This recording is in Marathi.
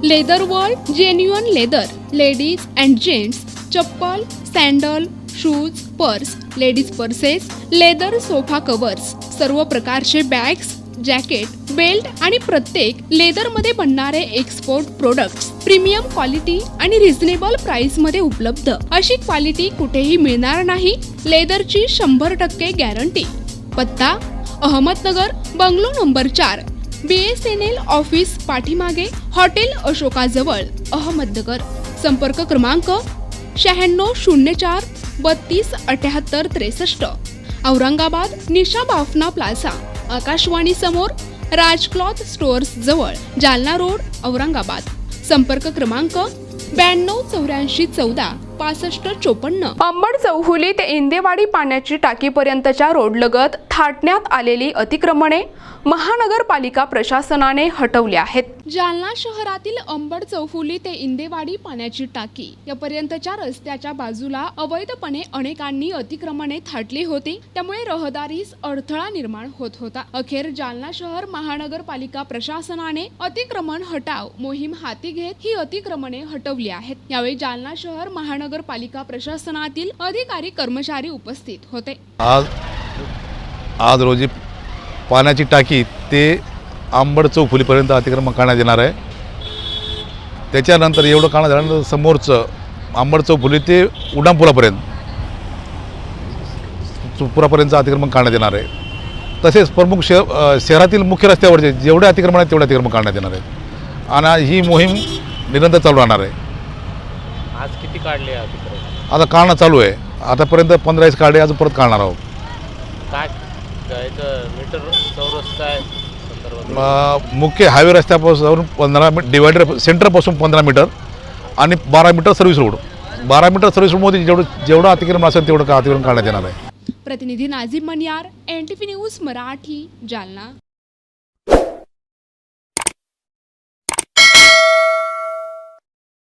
Leather world genuine leather ladies and gents chappal, sandal, shoes, purse, ladies purses, leather sofa covers, सर्व प्रकारचे बॅग्स, जॅकेट, बेल्ट आणि प्रत्येक लेदरमध्ये बनणारे एक्सपोर्ट प्रोडक्ट्स प्रीमियम क्वालिटी आणि रिझनेबल प्राइस मध्ये उपलब्ध। अशी क्वालिटी कुठेही मिळणार नाही। लेदरची 100% गॅरंटी। पत्ता Ahmednagar, bungalow number 4, BSNL office पाठीमागे, हॉटेल अशोकाजवळ, अहमदनगर। संपर्क क्रमांक 9604 32 78 63। औरंगाबाद निशा बाफना प्लाझा, आकाशवाणी समोर, राज क्लॉथ स्टोअर्स जवळ, जालना रोड, औरंगाबाद। संपर्क क्रमांक 92 84 14 65 54। अंबड चौफुली ते इंदेवाडी पाण्याची टाकीपर्यंतच्या रोडलगत थाटण्यात आलेली अतिक्रमणे महानगरपालिका प्रशासनाने हटवली आहेत। जालना शहरातील अंबड चौफुली ते इंदेवाडी पाण्याची टाकी यापर्यंतच्या रस्त्याच्या बाजूला अवैधपणे अनेकांनी अतिक्रमणे थाटली होती, त्यामुळे रहदारीस अडथळा निर्माण होत होता। अखेर जालना शहर महानगरपालिका प्रशासनाने अतिक्रमण हटाव मोहीम हाती घेत ही अतिक्रमणे हटवली आहेत। यावेळी जालना शहर महानगरपालिका प्रशासनातील अधिकारी कर्मचारी उपस्थित होते। आज रोजी पाण्याची टाकी ते अंबड चौफुलीपर्यंत अतिक्रमण करण्यात येणार आहे। त्याच्यानंतर एवढं काढण्यात झाल्यानंतर समोरचं अंबड चौफुली ते उड्डाणपुलापर्यंत अतिक्रमण करण्यात येणार आहे। तसेच प्रमुख शहरातील मुख्य रस्त्यावरचे जेवढे अतिक्रमण आहेत तेवढे अतिक्रमण करण्यात येणार आहे आणि ही मोहीम निरंतर चालू राहणार आहे। आज किती काढले अतिक्रमण? आता काढणं चालू आहे। आतापर्यंत 15 काढले, अजून परत काढणार आहोत। काय मीटर चौरस काय संदर्भात? मुख्य हायवे रस्त्यापासून 15 मीटर, डिवायडर सेंटरपासून 15 मीटर आणि 12 metre service road. 12 metre service रोडमध्ये जेवढं अतिक्रमण असेल तेवढं अतिक्रमण काढण्यात येणार आहे। प्रतिनिधी नाझीम मनियार, NTV न्यूज मराठी, जालना।